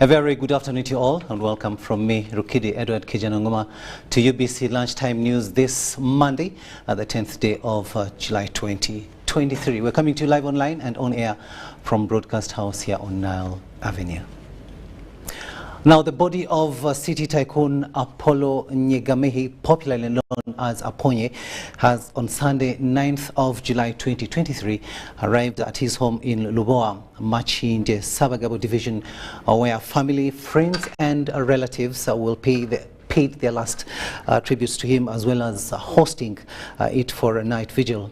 A very good afternoon to you all, and welcome from me, Rukidi Kiija, to UBC Lunchtime News this Monday, the 10th day of July 2023. We're coming to you live online and on air from Broadcast House here on Nile Avenue. Now, the body of city tycoon Apollo Nyegamehi, popularly known as Aponye, has on Sunday, 9th of July 2023, arrived at his home in Luboa, Machinje, Sabagabo Division, where family, friends and relatives will paid their last tributes to him, as well as hosting it for a night vigil.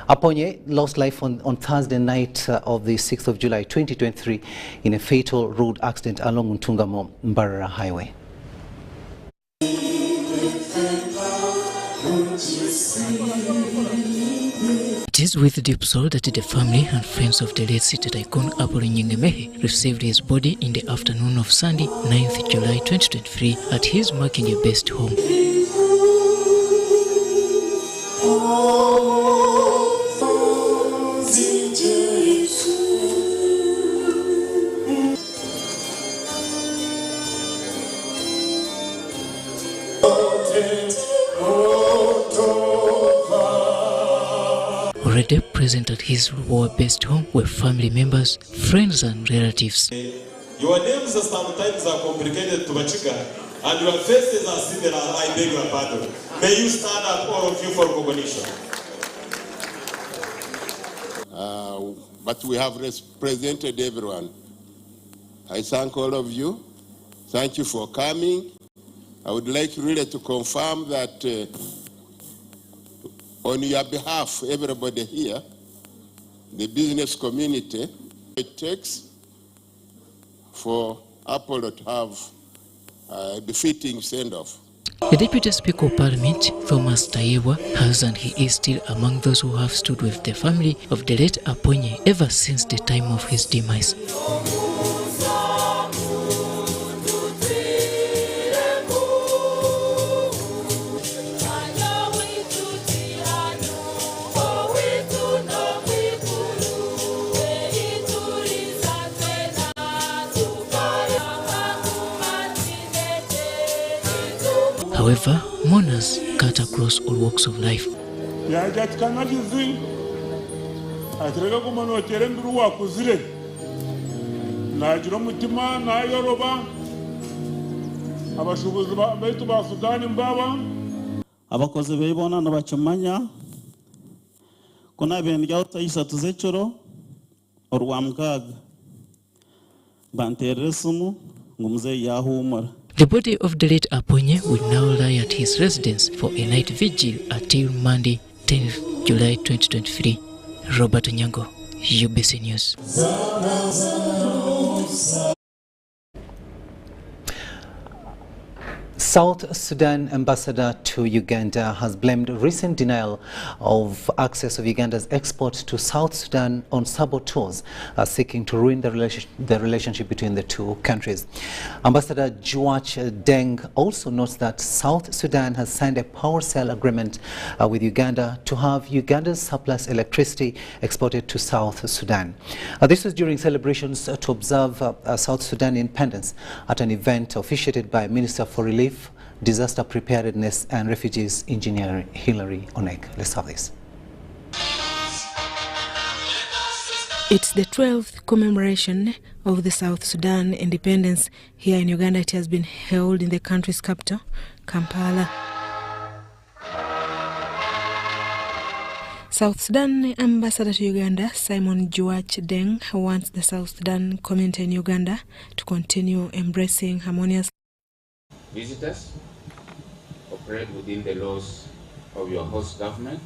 Aponye lost life on Thursday night of the 6th of July 2023 in a fatal road accident along Ntungamo-Mbarara Highway. It is with deep sorrow that the family and friends of the late city tycoon Apollo Nyegamehi received his body in the afternoon of Sunday, 9th July 2023 at his Machinje-based home. Already present at his war-based home were family members, friends and relatives. Your names are sometimes complicated to Machiga, and your faces are similar. I beg your pardon. May you stand up, all of you, for recognition. But we have represented everyone. I thank all of you. Thank you for coming. I would like really to confirm that on your behalf, everybody here, the business community, it takes for Apollo to have a befitting send-off. The Deputy Speaker of Parliament, Thomas Tayebwa, has and he is still among those who have stood with the family of the late Aponye ever since the time of his demise. However, mourners cut across all walks of life. Abakozi bebona nabachumanya kuna benjao taisa tuzechoro orwamkaga banteresumu ngumze yahumara. The body of the late Aponye will now lie at his residence for a night vigil until Monday, 10th July 2023. Robert Nyango, UBC News. South Sudan ambassador to Uganda has blamed recent denial of access of Uganda's export to South Sudan on saboteurs seeking to ruin the relationship between the two countries. Ambassador Juach Deng also notes that South Sudan has signed a power sale agreement with Uganda to have Uganda's surplus electricity exported to South Sudan. This was during celebrations to observe South Sudan independence at an event officiated by Minister for Relief, Disaster Preparedness and Refugees Engineer Hilary Onek. Let's have this. It's the 12th commemoration of the South Sudan independence. Here in Uganda, it has been held in the country's capital, Kampala. South Sudan ambassador to Uganda, Simon Juach Deng, wants the South Sudan community in Uganda to continue embracing harmonious visitors, operate within the laws of your host government,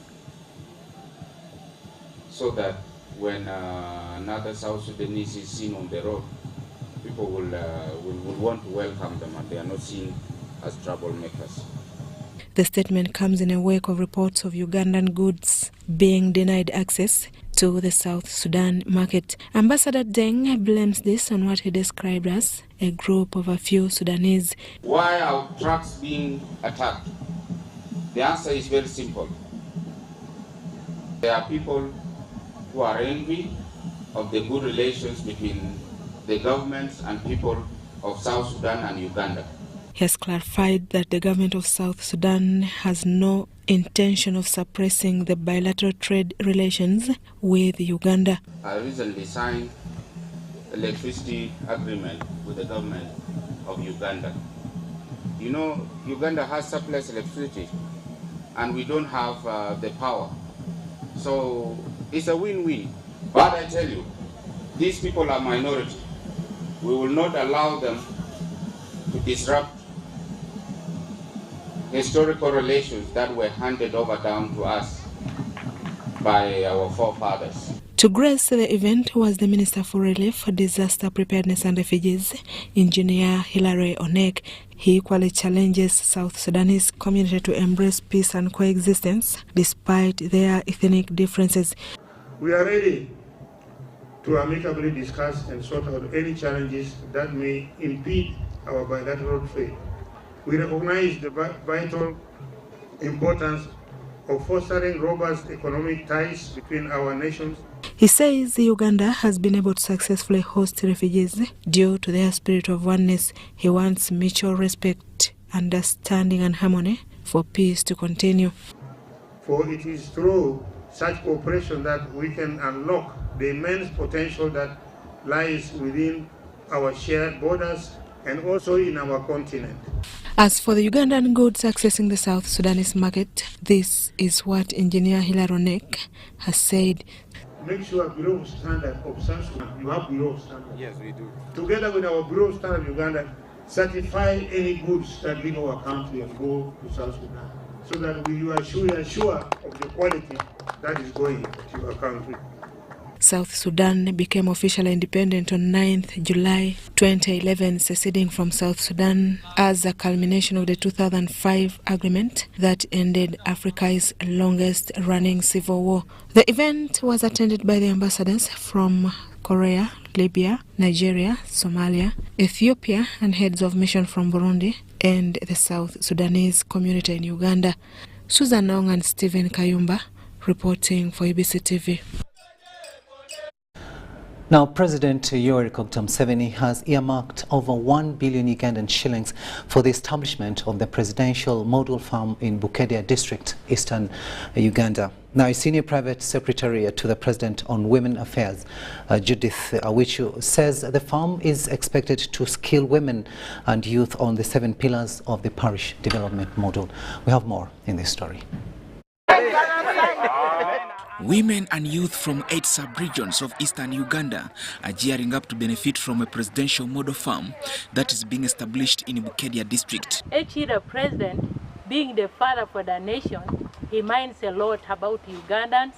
so that when another South Sudanese is seen on the road, people will want to welcome them and they are not seen as troublemakers. The statement comes in a wake of reports of Ugandan goods being denied access to the South Sudan market. Ambassador Deng blames this on what he described as a group of a few Sudanese. Why are trucks being attacked? The answer is very simple. There are people who are envy of the good relations between the governments and people of South Sudan and Uganda. He has clarified that the government of South Sudan has no intention of suppressing the bilateral trade relations with Uganda. I recently signed electricity agreement with the government of Uganda. You know, Uganda has surplus electricity and we don't have the power. So it's a win-win. But I tell you, these people are minority. We will not allow them to disrupt historical relations that were handed over down to us by our forefathers. To grace the event was the Minister for Relief, Disaster Preparedness and Refugees, Engineer Hilary Onek. He equally challenges South Sudanese community to embrace peace and coexistence despite their ethnic differences. We are ready to amicably discuss and sort out any challenges that may impede our bilateral trade. We recognize the vital importance of fostering robust economic ties between our nations. He says Uganda has been able to successfully host refugees due to their spirit of oneness. He wants mutual respect, understanding and harmony for peace to continue. For it is through such cooperation that we can unlock the immense potential that lies within our shared borders and also in our continent. As for the Ugandan goods accessing the South Sudanese market, this is what Engineer Hilary Onek has said. Make sure Bureau of Standard of South Sudan, you have Bureau of Standard. Yes, we do. Together with our Bureau of Standard Uganda, certify any goods that leave our country and go to South Sudan, so that you are sure of the quality that is going to your country. South Sudan became officially independent on 9th July 2011, seceding from South Sudan as a culmination of the 2005 agreement that ended Africa's longest-running civil war. The event was attended by the ambassadors from Korea, Libya, Nigeria, Somalia, Ethiopia, and heads of mission from Burundi and the South Sudanese community in Uganda. Susan Ong and Stephen Kayumba reporting for UBC TV. Now, President Yoweri Museveni has earmarked over 1 billion Ugandan shillings for the establishment of the presidential model farm in Bukedia district, eastern Uganda. Now, a senior private secretary to the President on Women Affairs, Judith Awichu, says the farm is expected to skill women and youth on the 7 pillars of the parish development model. We have more in this story. Women and youth from 8 sub-regions of eastern Uganda are gearing up to benefit from a presidential model farm that is being established in Bukedia district. Each year, the president, being the father for the nation, he minds a lot about Ugandans.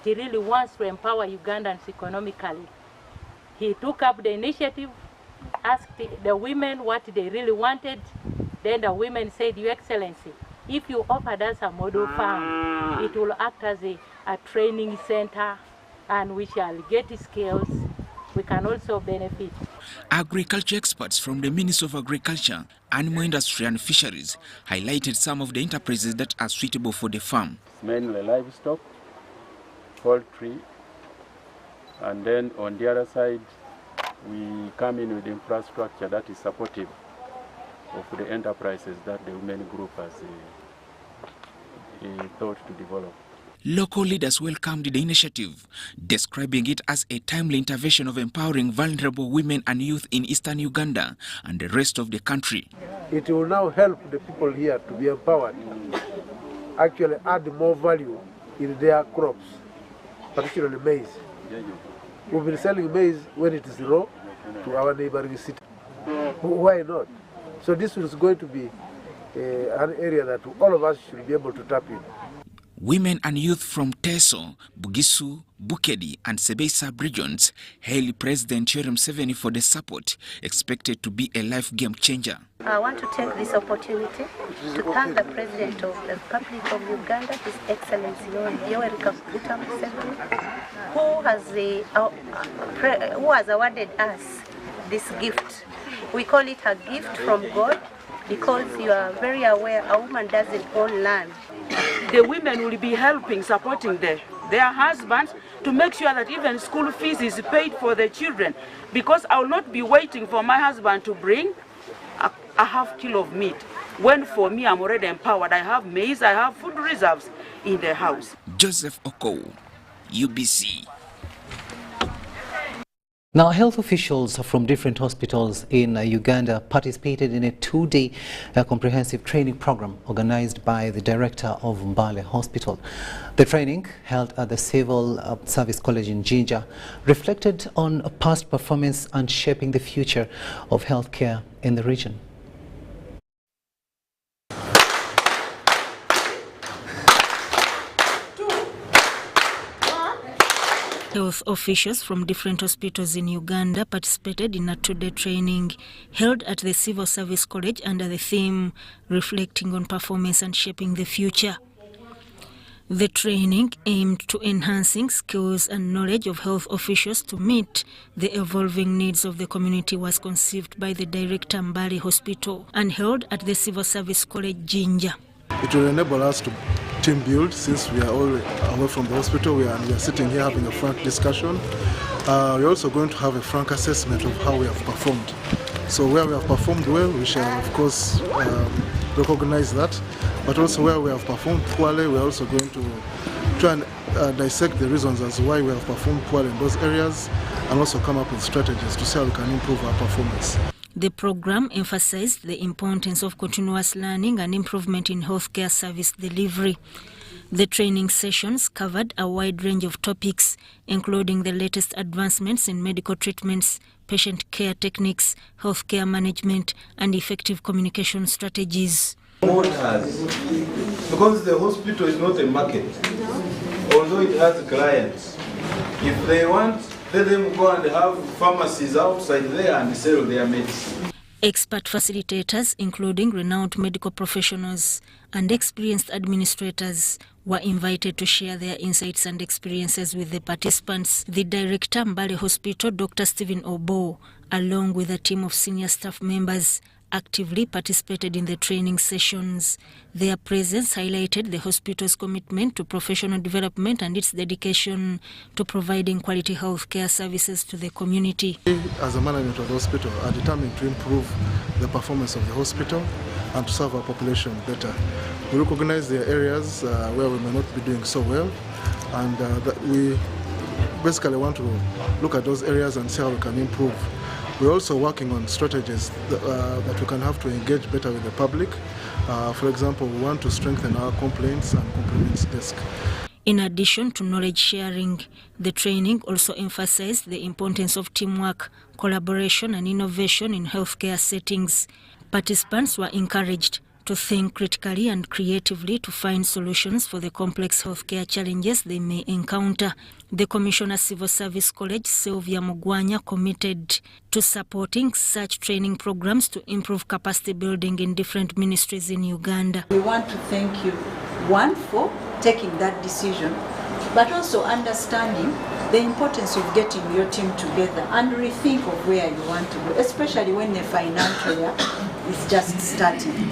He really wants to empower Ugandans economically. He took up the initiative, asked the women what they really wanted. Then the women said, Your Excellency, if you offered us a model farm, it will act as a training center and we shall get skills. We can also benefit. Agriculture experts from the Ministry of Agriculture, Animal Industry and Fisheries highlighted some of the enterprises that are suitable for the farm. Mainly livestock, poultry, and then on the other side, we come in with infrastructure that is supportive of the enterprises that the women group has thought to develop. Local leaders welcomed the initiative, describing it as a timely intervention of empowering vulnerable women and youth in eastern Uganda and the rest of the country. It will now help the people here to be empowered, actually add more value in their crops, particularly maize. We've been selling maize when it is raw to our neighboring city. Why not? So this is going to be an area that all of us should be able to tap in. Women and youth from Teso, Bugisu, Bukedi and Sebei sub-regions hail President Yoweri Museveni for the support, expected to be a life game changer. I want to take this opportunity to thank the President of the Republic of Uganda, His Excellency Yoweri Museveni, who has awarded us this gift. We call it a gift from God because you are very aware a woman doesn't own land. the women will be helping, supporting their husbands to make sure that even school fees is paid for the children, because I will not be waiting for my husband to bring a half kilo of meat, when for me I'm already empowered. I have maize, I have food reserves in the house. Joseph Okow, UBC. Now, health officials from different hospitals in Uganda participated in a two-day comprehensive training program organized by the director of Mbale Hospital. The training, held at the Civil Service College in Kiija, reflected on past performance and shaping the future of healthcare in the region. Health officials from different hospitals in Uganda participated in a two-day training held at the Civil Service College under the theme Reflecting on Performance and Shaping the Future. The training aimed to enhancing skills and knowledge of health officials to meet the evolving needs of the community was conceived by the director Mbale Hospital and held at the Civil Service College Kiija. It will enable us to team build, since we are all away from the hospital. We are sitting here having a frank discussion. We're also going to have a frank assessment of how we have performed. So where we have performed well, we shall of course recognize that, but also where we have performed poorly, we're also going to try and dissect the reasons as why we have performed poorly in those areas, and also come up with strategies to see how we can improve our performance. The program emphasized the importance of continuous learning and improvement in healthcare service delivery. The training sessions covered a wide range of topics, including the latest advancements in medical treatments, patient care techniques, healthcare management, and effective communication strategies. Because the hospital is not a market, although it has clients. If they want, let them go and have pharmacies outside there and sell their medicine. Expert facilitators, including renowned medical professionals and experienced administrators, were invited to share their insights and experiences with the participants. The director, Mbale Hospital, Dr. Stephen Obo, along with a team of senior staff members, actively participated in the training sessions. Their presence highlighted the hospital's commitment to professional development and its dedication to providing quality healthcare services to the community. As a management of the hospital, are determined to improve the performance of the hospital and to serve our population better. We recognize the areas where we may not be doing so well, and that we basically want to look at those areas and see how we can improve. We're also working on strategies that we can have to engage better with the public. For example, we want to strengthen our complaints and complaints desk. In addition to knowledge sharing, the training also emphasized the importance of teamwork, collaboration, and innovation in healthcare settings. Participants were encouraged to think critically and creatively to find solutions for the complex healthcare challenges they may encounter. The Commissioner Civil Service College, Sylvia Mugwanya, committed to supporting such training programs to improve capacity building in different ministries in Uganda. We want to thank you, one, for taking that decision, but also understanding the importance of getting your team together and rethink of where you want to go, especially when the financial year is just starting.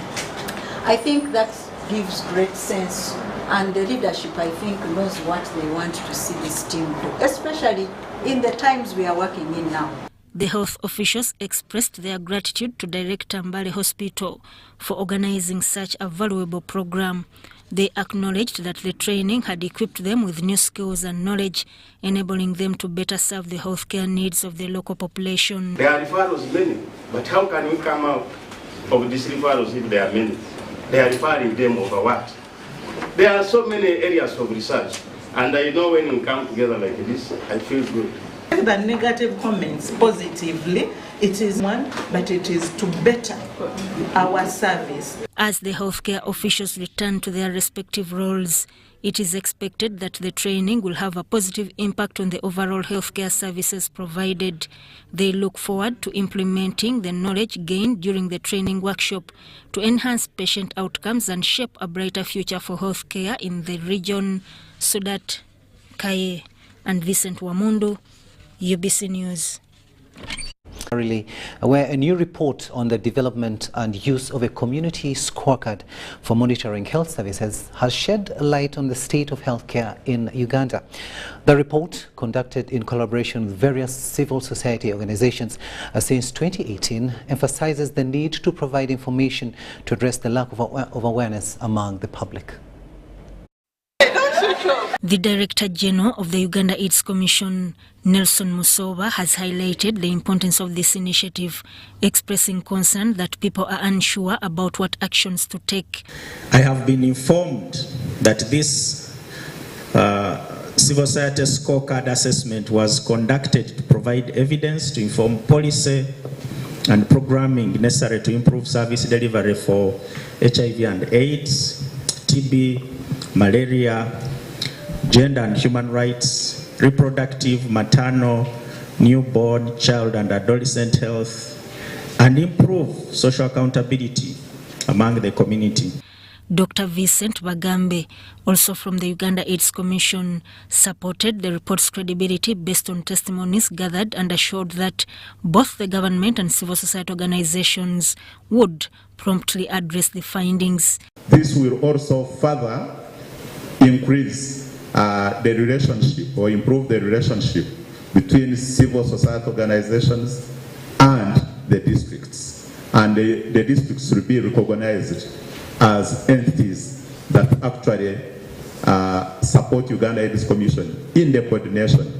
I think that gives great sense, and the leadership, I think, knows what they want to see this team do, especially in the times we are working in now. The health officials expressed their gratitude to Director Mbale Hospital for organizing such a valuable program. They acknowledged that the training had equipped them with new skills and knowledge, enabling them to better serve the healthcare needs of the local population. There are referrals many, but how can we come out of these referrals if there are many? They are referring them over what? There are so many areas of research, and I know when we come together like this, I feel good. The negative comments positively, it is one, but it is to better our service. As the healthcare officials return to their respective roles, it is expected that the training will have a positive impact on the overall healthcare services provided. They look forward to implementing the knowledge gained during the training workshop to enhance patient outcomes and shape a brighter future for healthcare in the region. Sudat Kaye and Vincent Wamundu, UBC News. where a new report on the development and use of a community scorecard for monitoring health services has shed light on the state of healthcare in Uganda. The report, conducted in collaboration with various civil society organizations since 2018, emphasizes the need to provide information to address the lack of awareness among the public. The Director General of the Uganda AIDS Commission, Nelson Musoba, has highlighted the importance of this initiative, expressing concern that people are unsure about what actions to take. I have been informed that this civil society scorecard assessment was conducted to provide evidence to inform policy and programming necessary to improve service delivery for HIV and AIDS, TB, malaria, gender and human rights, reproductive, maternal, newborn, child and adolescent health, and improve social accountability among the community. Dr. Vincent Bagambe, also from the Uganda AIDS Commission, supported the report's credibility based on testimonies gathered and assured that both the government and civil society organizations would promptly address the findings. This will also further increase the relationship or improve the relationship between civil society organizations and the districts. And the districts will be recognized as entities that actually support Uganda AIDS Commission in the coordination.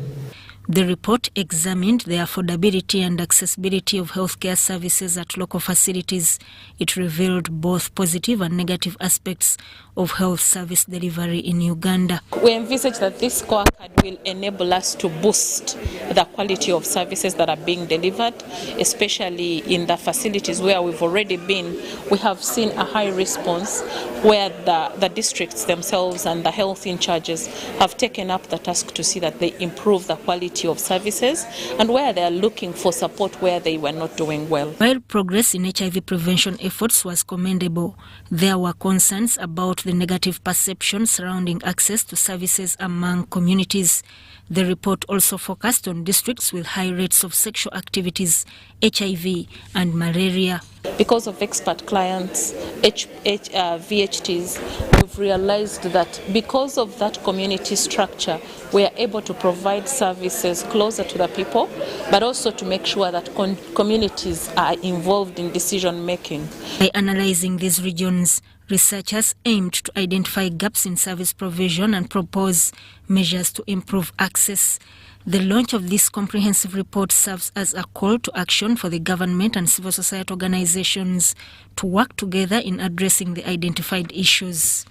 The report examined the affordability and accessibility of healthcare services at local facilities. It revealed both positive and negative aspects of health service delivery in Uganda. We envisage that this scorecard will enable us to boost the quality of services that are being delivered, especially in the facilities where we've already been. We have seen a high response where the districts themselves and the health in charges have taken up the task to see that they improve the quality of services and where they are looking for support where they were not doing well. While progress in HIV prevention efforts was commendable, there were concerns about the negative perception surrounding access to services among communities. The report also focused on districts with high rates of sexual activities, HIV and malaria. Because of expert clients, VHTs, we've realized that because of that community structure, we are able to provide services closer to the people, but also to make sure that communities are involved in decision making. By analyzing these regions, researchers aimed to identify gaps in service provision and propose measures to improve access. The launch of this comprehensive report serves as a call to action for the government and civil society organizations to work together in addressing the identified issues.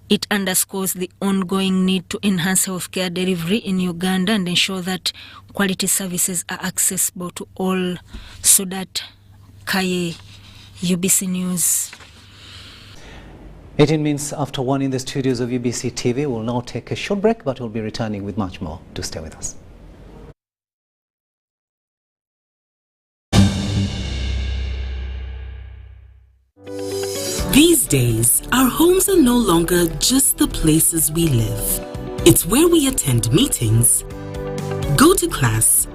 It underscores the ongoing need to enhance healthcare delivery in Uganda and ensure that quality services are accessible to all. Sudat Kaye, UBC News. 18 minutes after 1 in the studios of UBC TV. We'll now take a short break, but we'll be returning with much more. Do stay with us. These days, our homes are no longer just the places we live. It's where we attend meetings, go to class,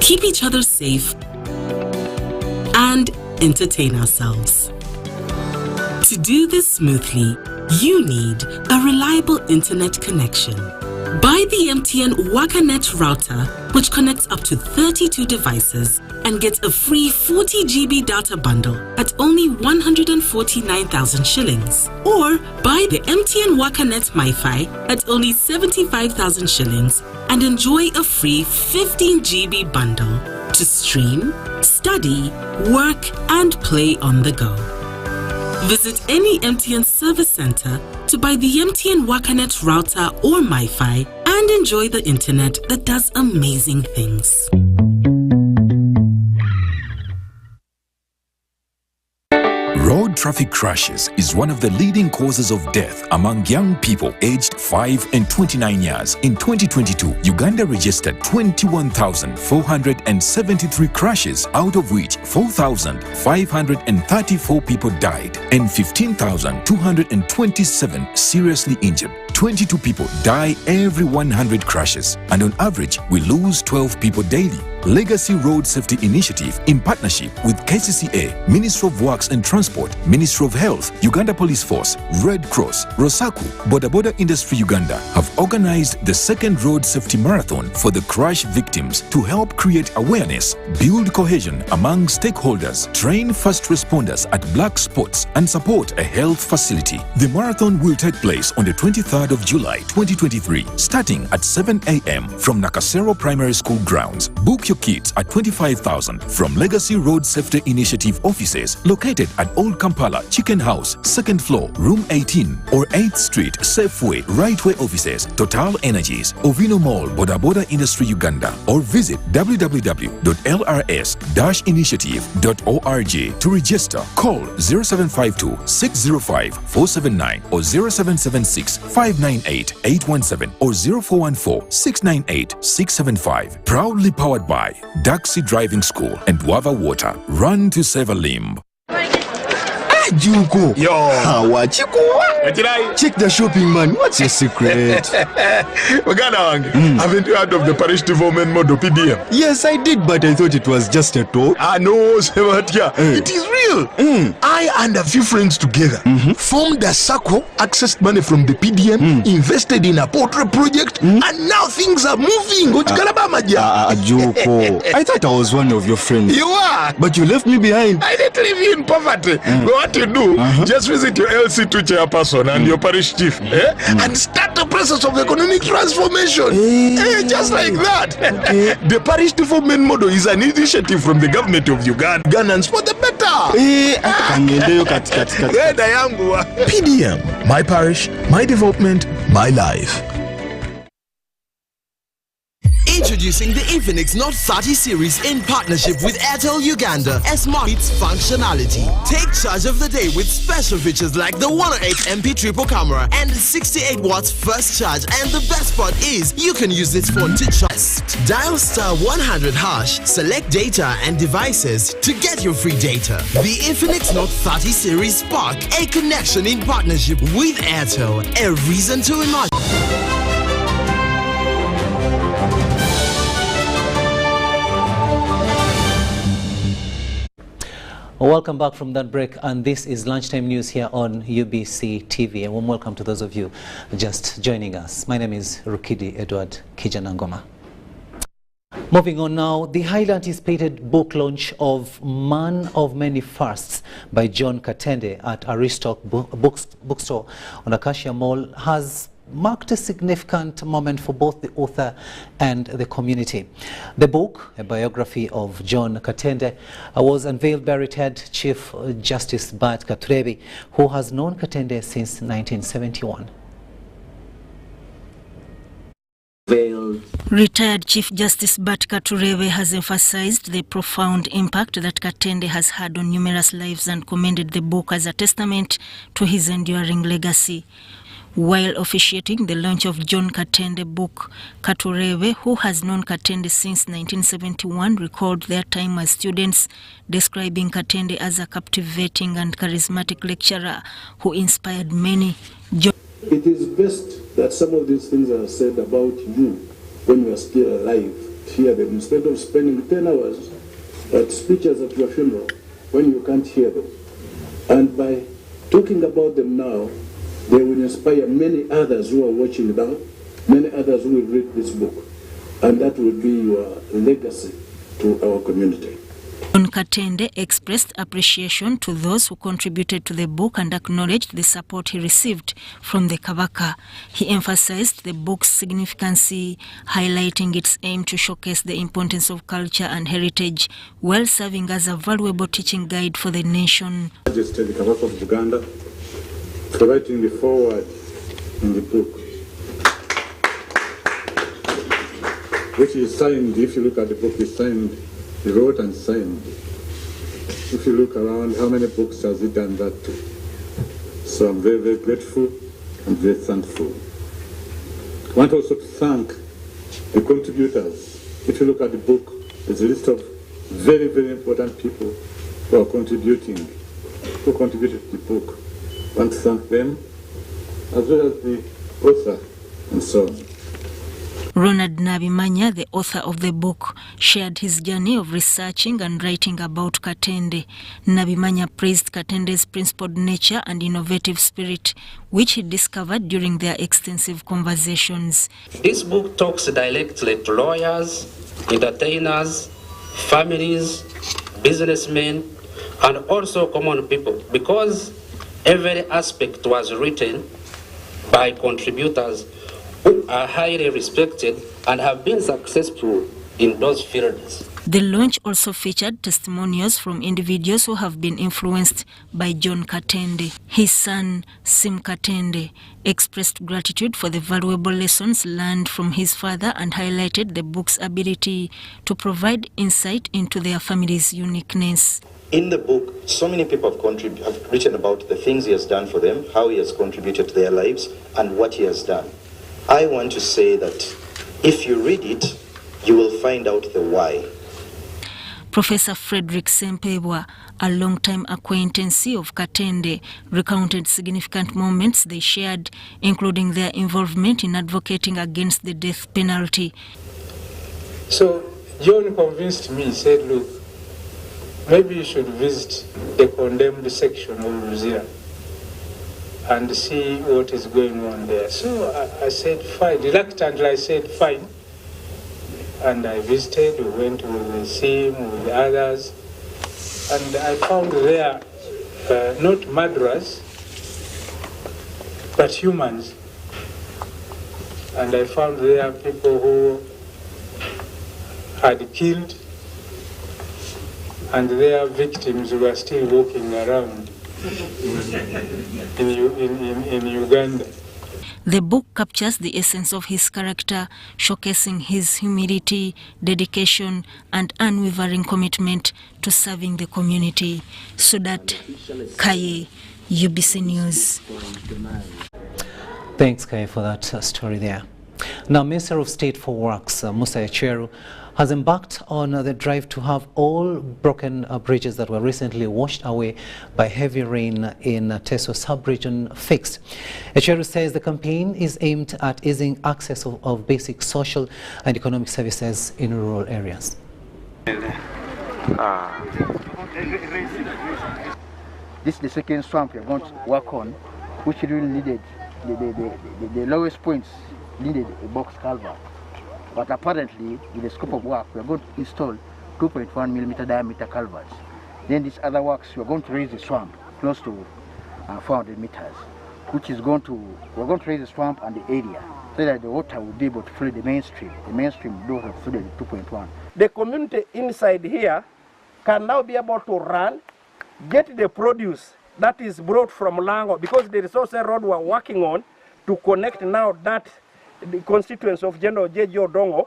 keep each other safe, and entertain ourselves. To do this smoothly, you need a reliable internet connection. Buy the MTN WakaNet router, which connects up to 32 devices and gets a free 40 GB data bundle at only 149,000 shillings. Or buy the MTN WakaNet MiFi at only 75,000 shillings and enjoy a free 15 GB bundle to stream, study, work, and play on the go. Visit any MTN service center to buy the MTN WakaNet router or MiFi and enjoy the internet that does amazing things. Road traffic crashes is one of the leading causes of death among young people aged 5 and 29 years. In 2022, Uganda registered 21,473 crashes, out of which 4,534 people died and 15,227 seriously injured. 22 people die every 100 crashes, and on average, we lose 12 people daily. Legacy Road Safety Initiative in partnership with KCCA, Ministry of Works and Transport, Ministry of Health, Uganda Police Force, Red Cross, Rosaku, Boda Boda Industry Uganda have organized the second Road Safety Marathon for the crash victims to help create awareness, build cohesion among stakeholders, train first responders at black spots, and support a health facility. The marathon will take place on the 23rd of July 2023, starting at 7 a.m. from Nakasero Primary School grounds. Book your kits at 25,000 from Legacy Road Safety Initiative offices located at Old Kampala Chicken House, 2nd floor, room 18, or 8th Street, Safeway, Rightway offices, Total Energies, Ovino Mall, Boda Boda Industry Uganda, or visit www.lrs-initiative.org to register. Call 0752-605-479 or 0776-598-817 or 0414-698-675. Proudly powered by Daxi Driving School and Wava Water. Run to save a limb. Juko. Yo. Check the shopping, man. What's your secret? Haven't you heard of the parish development model PDM? Yes, I did, but I thought it was just a talk. No, it is real. I and a few friends together formed a circle, accessed money from the PDM, invested in a portrait project, and now things are moving. Juko. I thought I was one of your friends. You are. But you left me behind. I didn't leave you in poverty. What you do, just visit your LC2 chairperson and your parish chief and start the process of economic transformation. Just like that. The parish development model is an initiative from the government of Uganda. Ugandans for the better. PDM, my parish, my development, my life. Introducing the Infinix Note 30 series in partnership with Airtel Uganda. Smart meets functionality. Take charge of the day with special features like the 108 MP triple camera and 68 watts first charge. And the best part is you can use this phone to charge. Dial *100#, select data and devices to get your free data. The Infinix Note 30 series Spark, a connection in partnership with Airtel. A reason to imagine. Welcome back from that break, and this is Lunchtime News here on UBC TV. A warm welcome to those of you just joining us. My name is Rukidi Kiija. Moving on now, the highly anticipated book launch of Man of Many Firsts by John Katende at Aristoc bookstore on Acacia Mall has marked a significant moment for both the author and the community. The book, a biography of John Katende, was unveiled by retired Chief Justice Bart Katurebe, who has known Katende since 1971. Retired Chief Justice Bart Katurebe has emphasized the profound impact that Katende has had on numerous lives and commended the book as a testament to his enduring legacy. While officiating the launch of John Katende book, Katurebe, who has known Katende since 1971, recalled their time as students, describing Katende as a captivating and charismatic lecturer who inspired many. It is best that some of these things are said about you when you are still alive. Hear them instead of spending 10 hours at speeches at your funeral when you can't hear them. And by talking about them now, they will inspire many others who are watching now, many others who will read this book. And that will be your legacy to our community. John Katende expressed appreciation to those who contributed to the book and acknowledged the support he received from the Kabaka. He emphasized the book's significance, highlighting its aim to showcase the importance of culture and heritage, while serving as a valuable teaching guide for the nation. Majesty, the Kabaka of Uganda, writing the foreword in the book, which is signed. If you look at the book, it's signed, he wrote and signed. If you look around, how many books has he done that to? So I'm very, very grateful and very thankful. I want also to thank the contributors. If you look at the book, there's a list of very, very important people who are contributed to the book. I want to thank them, as well as the author, and so on. Ronald Nabimanya, the author of the book, shared his journey of researching and writing about Katende. Nabimanya praised Katende's principled nature and innovative spirit, which he discovered during their extensive conversations. This book talks directly to lawyers, entertainers, families, businessmen, and also common people, because every aspect was written by contributors who are highly respected and have been successful in those fields. The launch also featured testimonials from individuals who have been influenced by John Katende. His son, Sim Katende, expressed gratitude for the valuable lessons learned from his father and highlighted the book's ability to provide insight into their family's uniqueness. In the book, so many people have written about the things he has done for them, how he has contributed to their lives, and what he has done. I want to say that if you read it, you will find out the why. Professor Frederick Sempebwa, a long-time acquaintance of Katende, recounted significant moments they shared, including their involvement in advocating against the death penalty. So John convinced me, said, look, maybe you should visit the condemned section of Luzira and see what is going on there. So I said, fine. Reluctantly, I said, fine. And I visited, we went with Sim, with others, and I found there not murderers, but humans. And I found there people who had killed, and their victims were still walking around in Uganda. The book captures the essence of his character, showcasing his humility, dedication, and unwavering commitment to serving the community. Sudat Kaye, UBC News. Thanks, Kaye, for that story there. Now, Minister of State for Works, Musa Echeru, has embarked on the drive to have all broken bridges that were recently washed away by heavy rain in Teso sub-region fixed. Echeru says the campaign is aimed at easing access of basic social and economic services in rural areas. This is the second swamp we are going to work on, which really needed the lowest points needed a box culvert. But apparently, with the scope of work, we are going to install 2.1 millimeter diameter culverts. Then these other works, we are going to raise the swamp close to 400 meters, which is we're going to raise the swamp and the area so that the water will be able to flood the mainstream. The mainstream will have flooded the 2.1. The community inside here can now be able to run, get the produce that is brought from Lango, because there is also a road we're working on to connect now that the constituency of General J.J. Odongo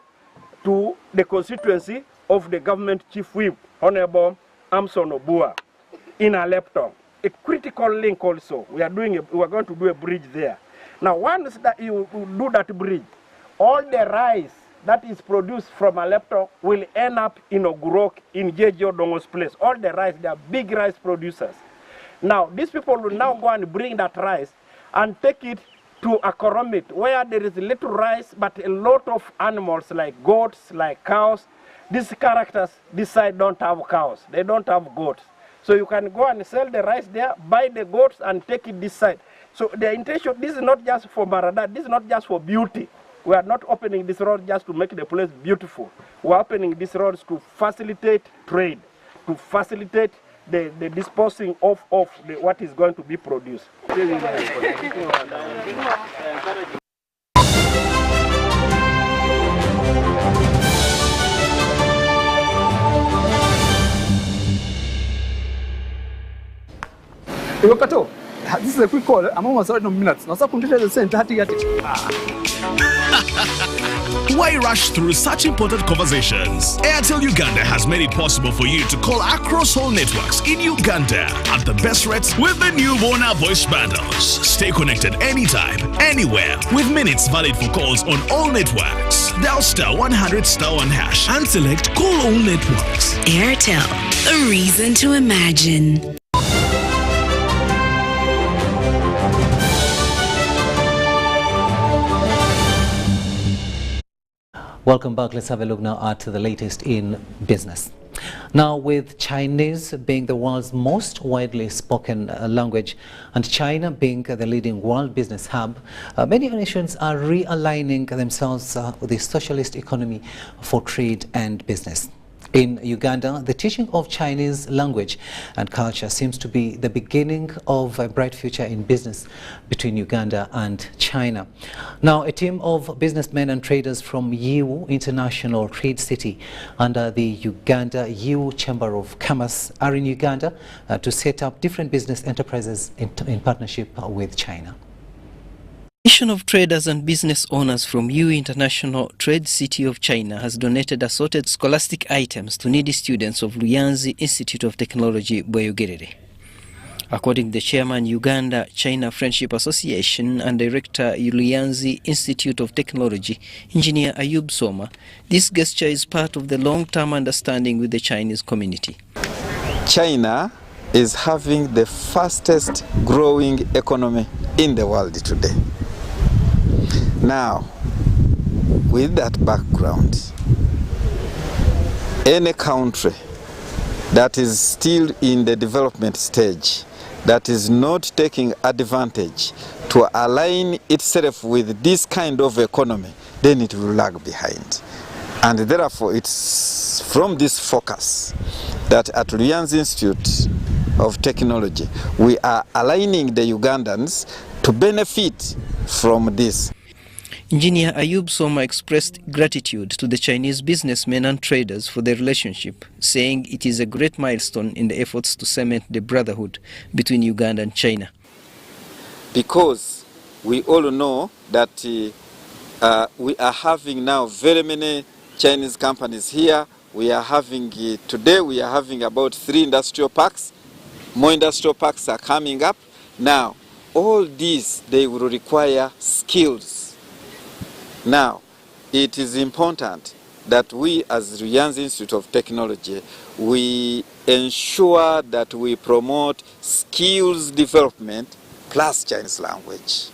to the constituency of the government chief whip, Honorable Amson Obua, in Alepto. A critical link also. We are going to do a bridge there. Now, once that you do that bridge, all the rice that is produced from Alepto will end up in Ogurok, in J.J. Odongo's place. All the rice, they are big rice producers. Now, these people will now go and bring that rice and take it to a Koromit, where there is little rice, but a lot of animals like goats, like cows. These characters, this side don't have cows, they don't have goats. So you can go and sell the rice there, buy the goats and take it this side. So the intention, this is not just for Marada, this is not just for beauty. We are not opening this road just to make the place beautiful. We are opening these roads to facilitate trade, to facilitate the disposing of what is going to be produced. Kato, this is a quick call. I'm almost out of minutes. Now, Why rush through such important conversations? Airtel Uganda has made it possible for you to call across all networks in Uganda at the best rates with the new Bona voice bundles. Stay connected anytime, anywhere, with minutes valid for calls on all networks. Dial *100*1# and select call all networks. Airtel, a reason to imagine. Welcome back. Let's have a look now at the latest in business. Now, with Chinese being the world's most widely spoken language and China being the leading world business hub, many nations are realigning themselves with the socialist economy for trade and business. In Uganda, the teaching of Chinese language and culture seems to be the beginning of a bright future in business between Uganda and China. Now, a team of businessmen and traders from Yiwu International Trade City under the Uganda Yiwu Chamber of Commerce are in Uganda to set up different business enterprises in partnership with China. A nation of traders and business owners from Yiwu International Trade City of China has donated assorted scholastic items to needy students of Luyanzi Institute of Technology, Bweyogerere. According to the chairman, Uganda-China Friendship Association and director, Luyanzi Institute of Technology, Engineer Ayub Soma, this gesture is part of the long-term understanding with the Chinese community. China is having the fastest growing economy in the world today. Now, with that background, any country that is still in the development stage, that is not taking advantage to align itself with this kind of economy, then it will lag behind. And therefore, it's from this focus that at Luyanzi Institute of Technology, we are aligning the Ugandans to benefit from this. Engineer Ayub Soma expressed gratitude to the Chinese businessmen and traders for their relationship, saying it is a great milestone in the efforts to cement the brotherhood between Uganda and China. Because we all know that we are having now very many Chinese companies here. We are having, today we are having about 3 industrial parks. More industrial parks are coming up. Now, all these, they will require skills. Now, it is important that we as Luyanzi Institute of Technology, we ensure that we promote skills development plus Chinese language.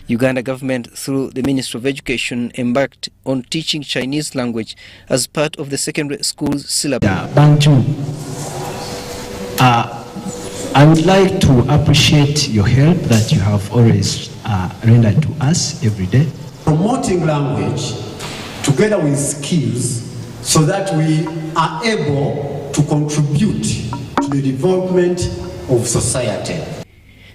Uganda government, through the Ministry of Education, embarked on teaching Chinese language as part of the secondary school's syllabus. Bantu, I would like to appreciate your help that you have always rendered to us every day. Promoting language together with skills so that we are able to contribute to the development of society.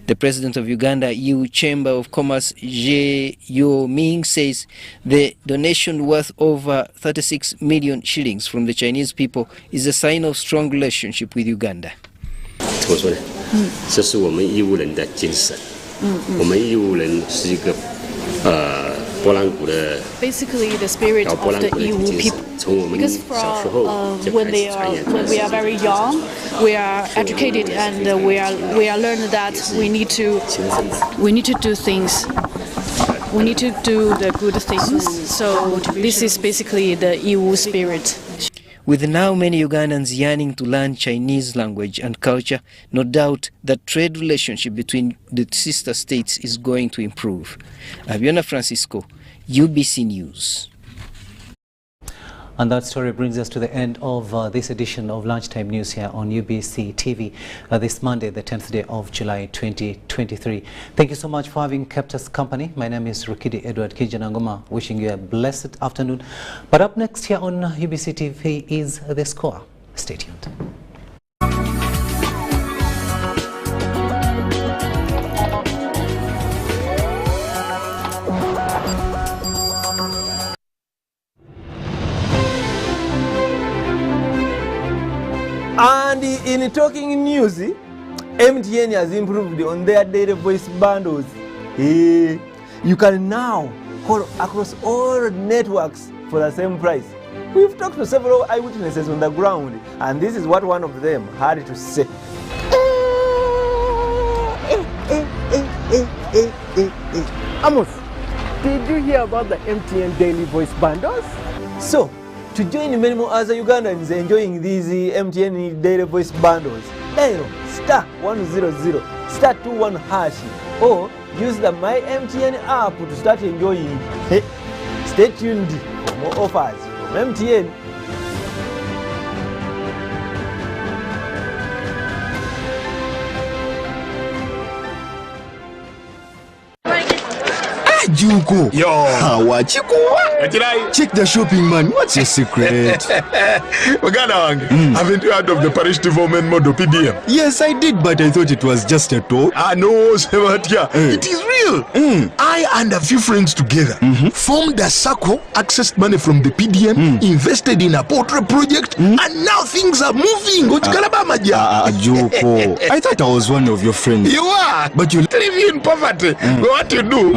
The president of Uganda Yiwu Chamber of Commerce, Je Yo Ming, says the donation worth over 36 million shillings from the Chinese people is a sign of strong relationship with Uganda. 怎么说呢？这是我们义乌人的精神。我们义乌人是一个波兰鼓的 Basically, the spirit of the Yiwu people. Because when we are very young, we are educated and we are learned that we need to do things. We need to do the good things. So this is basically the Yiwu spirit. With now many Ugandans yearning to learn Chinese language and culture, no doubt that trade relationship between the sister states is going to improve. Abiona Francisco, UBC News. And that story brings us to the end of this edition of Lunchtime News here on UBC TV this Monday, the 10th day of July 2023. Thank you so much for having kept us company. My name is Rukidi Kiija, wishing you a blessed afternoon. But up next here on UBC TV is The Score. Stay tuned. And in talking news, MTN has improved on their data voice bundles. You can now call across all networks for the same price. We've talked to several eyewitnesses on the ground, and this is what one of them had to say. Amos, did you hear about the MTN daily voice bundles? So, to join many more other Ugandans enjoying these MTN daily voice bundles, dial *100 *21# or use the My MTN app to start enjoying. Stay tuned for more offers from MTN. Juko. Yo. Wachikuwa. Check the shopping, man. What's your secret? Haven't you heard of the parish development model PDM? Yes, I did, but I thought it was just a talk. No, Sebatia. It is real. I and a few friends together formed a circle, accessed money from the PDM, invested in a poultry project, and now things are moving. Juko. I thought I was one of your friends. You are, but you live in poverty. What you do,